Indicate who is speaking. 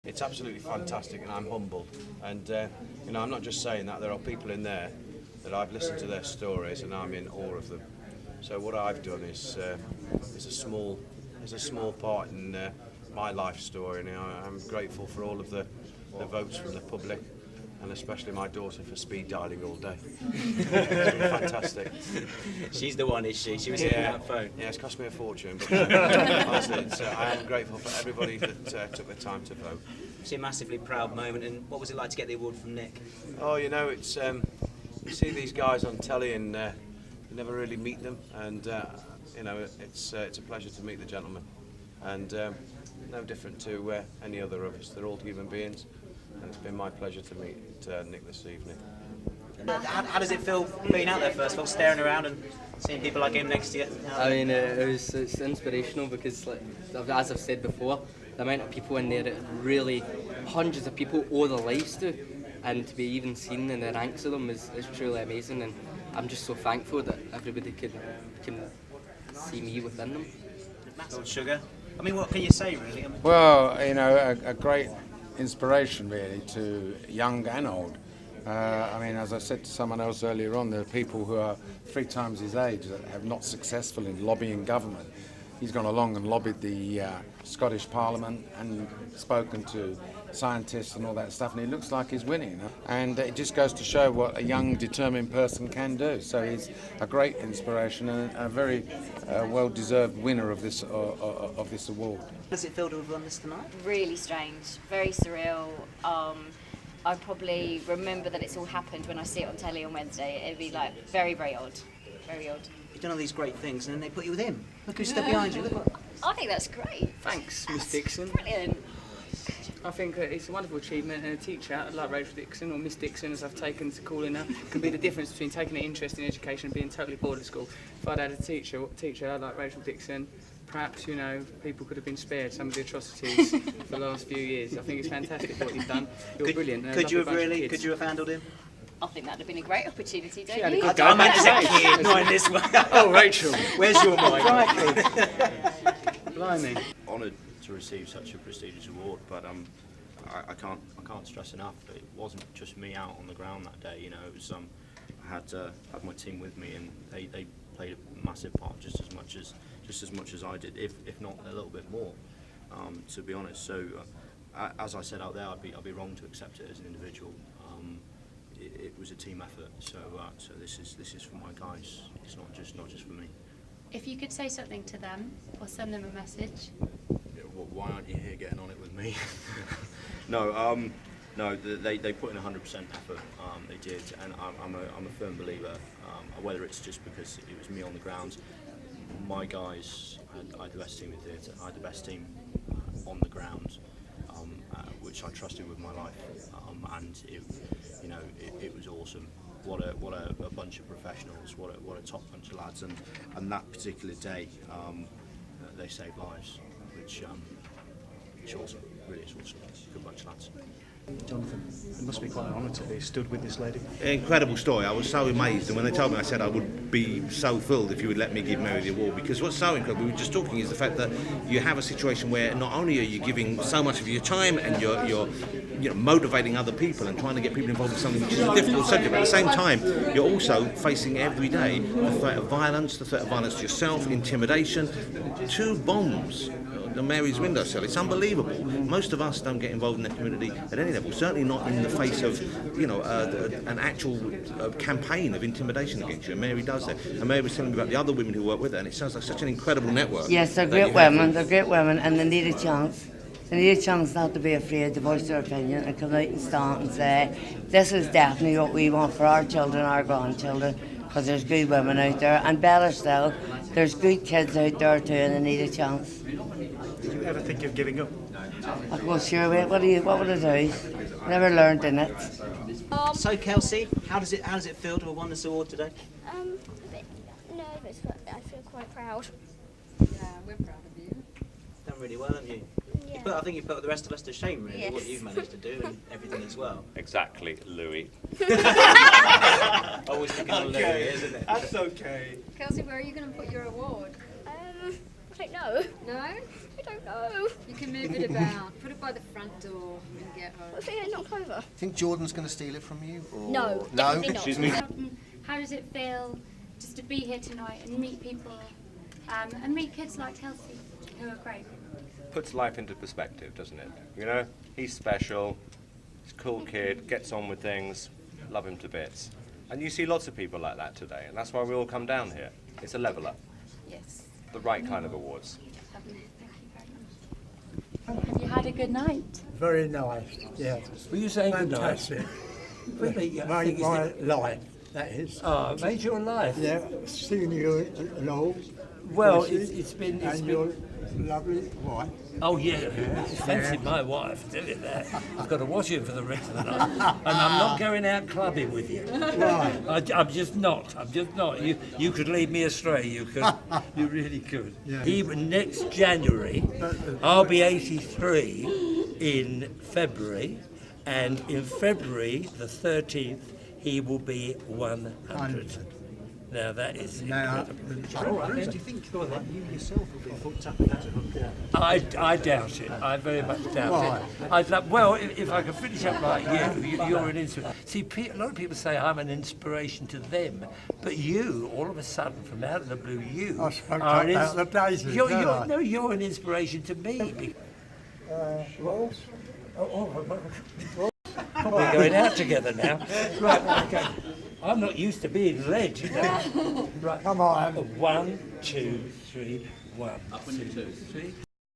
Speaker 1: It's absolutely fantastic, and I'm humbled. And you know, I'm not just saying that. There are people in there that I've listened to their stories, and I'm in awe of them. So what I've done is a small part in my life story. And I'm grateful for all of the votes from the public, and especially my daughter for speed dialing all day. It's been fantastic.
Speaker 2: She's the one, is she? She was hitting that phone.
Speaker 1: Yeah, it's cost me a fortune, but honestly, I am grateful for everybody that took the time to vote.
Speaker 2: It's a massively proud moment, and what was it like to get the award from Nick?
Speaker 1: Oh, you know, it's you see these guys on telly, and you never really meet them, and you know, it's a pleasure to meet the gentleman, and no different to any other of us. They're all human beings. And it's been my pleasure to meet Nick this evening.
Speaker 2: How does it feel being out there, first of all, staring around and seeing people like him next to you?
Speaker 3: I mean, it's inspirational because, like, as I've said before, the amount of people in there that really, hundreds of people owe their lives to, and to be even seen in the ranks of them is truly amazing, and I'm just so thankful that everybody can see me within them.
Speaker 2: Matt Sugar, I mean, what can you say, really?
Speaker 4: Well, you know, a great inspiration really to young and old. I mean, as I said to someone else earlier on, there are people who are 3 times his age that have not successful in lobbying government. He's gone along and lobbied the Scottish Parliament and spoken to scientists and all that stuff, and he looks like he's winning. And it just goes to show what a young, determined person can do. So he's a great inspiration and a very well-deserved winner of this award.
Speaker 2: How does it feel to have won this tonight?
Speaker 5: Really strange, very surreal. I probably remember that it's all happened when I see it on telly on Wednesday. It'd be like very, very odd. Very odd.
Speaker 2: You've done all these great things and then they put you with him. Look who's stood behind you. Look what...
Speaker 5: I think that's great.
Speaker 3: Thanks,
Speaker 5: That's
Speaker 3: Miss Dixon.
Speaker 5: Brilliant.
Speaker 3: I think it's a wonderful achievement, and a teacher like Rachel Dixon, or Miss Dixon as I've taken to calling her, can be the difference between taking an interest in education and being totally bored at school. If I'd had a teacher like Rachel Dixon, perhaps, you know, people could have been spared some of the atrocities for the last few years. I think it's fantastic what you've done. You're brilliant.
Speaker 2: Could you have handled him?
Speaker 5: I think that'd have been a great opportunity, don't
Speaker 3: She had a
Speaker 5: you?
Speaker 3: good go.
Speaker 2: I meant as a kid, not in this one.
Speaker 3: Oh, Rachel.
Speaker 2: Where's your mind?
Speaker 3: Blimey.
Speaker 6: Honoured to receive such a prestigious award, but I can't stress enough that it wasn't just me out on the ground that day. You know, it was I had my team with me, and they played a massive part, just as much as I did, if not a little bit more, to be honest. So, as I said out there, I'd be wrong to accept it as an individual. It was a team effort. So this is for my guys. It's not just for me.
Speaker 7: If you could say something to them or send them a message.
Speaker 6: Yeah, well, why aren't you here getting on it with me? No, they put in 100% effort. They did, and I'm a firm believer. Whether it's just because it was me on the ground, my guys, I had the best team in theatre. I had the best team on the ground, which I trusted with my life, and it was awesome. What a bunch of professionals! What a top bunch of lads, and that particular day, they saved lives, which is awesome. Really is awesome. Good bunch of lads.
Speaker 8: Jonathan, it must be quite an honour to be stood with this lady.
Speaker 9: Incredible story. I was so amazed, and when they told me, I said I would be so thrilled if you would let me give Mary the award, because what's so incredible, we were just talking, is the fact that you have a situation where not only are you giving so much of your time and you're motivating other people and trying to get people involved in something which is a difficult subject, but at the same time you're also facing every day the threat of violence to yourself, intimidation, 2 bombs on Mary's windowsill. It's unbelievable. Most of us don't get involved in the community at any level, certainly not in the face of an actual campaign of intimidation against you, and Mary does that. And Mary was telling me about the other women who work with her, and it sounds like such an incredible network.
Speaker 10: Yes, they're great women, and they need a chance. They need a chance not to be afraid to voice their opinion and come out and stand and say, this is definitely what we want for our children, our grandchildren, because there's good women out there, and better still, there's good kids out there too, and they need a chance.
Speaker 8: Did you ever think of giving up?
Speaker 10: Well, sure, what would I do? Never learned in it.
Speaker 2: So Kelsey, how does it feel to have won this award today?
Speaker 11: A bit nervous, but I feel quite proud.
Speaker 7: Yeah, we're proud of you.
Speaker 2: Done really well, haven't you?
Speaker 11: Yeah.
Speaker 2: I think you put the rest of us to shame, really,
Speaker 11: Yes.
Speaker 2: what you've managed to do and everything as well.
Speaker 12: Exactly, Louis.
Speaker 2: Always picking on Louis, isn't it?
Speaker 8: That's okay.
Speaker 7: Kelsey, where are you going to put your award?
Speaker 11: I don't know.
Speaker 7: No?
Speaker 11: I don't know.
Speaker 12: You can move it about. Put it by the front door when you get home.
Speaker 11: I think they're knocked over.
Speaker 13: Think Jordan's going to steal it from you? Or...
Speaker 11: No,
Speaker 13: No?
Speaker 11: definitely not.
Speaker 7: How does it feel just to be here tonight and meet people and meet kids like Kelsey, who are great?
Speaker 14: Puts life into perspective, doesn't it? You know, he's special, he's a cool kid, gets on with things, love him to bits. And you see lots of people like that today, and that's why we all come down here. It's a leveller.
Speaker 7: Yes.
Speaker 14: The right kind of awards.
Speaker 7: Lovely. Thank you very much. Have you had a good night?
Speaker 15: Very nice, yeah.
Speaker 16: Were you saying good night?
Speaker 15: Fantastic.
Speaker 16: Really?
Speaker 15: Made my life, that is.
Speaker 16: Oh, it made your life?
Speaker 15: Yeah, seeing you and all.
Speaker 16: Well,
Speaker 15: Kelsey,
Speaker 16: it's been...
Speaker 15: and your lovely wife.
Speaker 16: Oh, yeah. Fancy my wife, tell you that. I've got to watch him for the rest of the night. And I'm not going out clubbing with you.
Speaker 15: Why?
Speaker 16: I'm just not. I'm just not. You could lead me astray. You could. You really could.
Speaker 15: Yeah.
Speaker 16: Next January, I'll be 83 in February. And in February, the 13th, he will be 100. Now that is incredible.
Speaker 8: Do you think that you yourself will be hooked up with that to hook down?
Speaker 16: I doubt it. I very much doubt it. Well, if I could finish up like you're an inspiration. See, a lot of people say I'm an inspiration to them, but you, all of a sudden, from out of the blue, you are you're an inspiration to me.
Speaker 15: Ross?
Speaker 16: We're going out together now. Right, okay. I'm not used to being led, you know. Right.
Speaker 15: Come on.
Speaker 16: 1, 2, 3, 1.
Speaker 6: Up on you two.
Speaker 16: 3.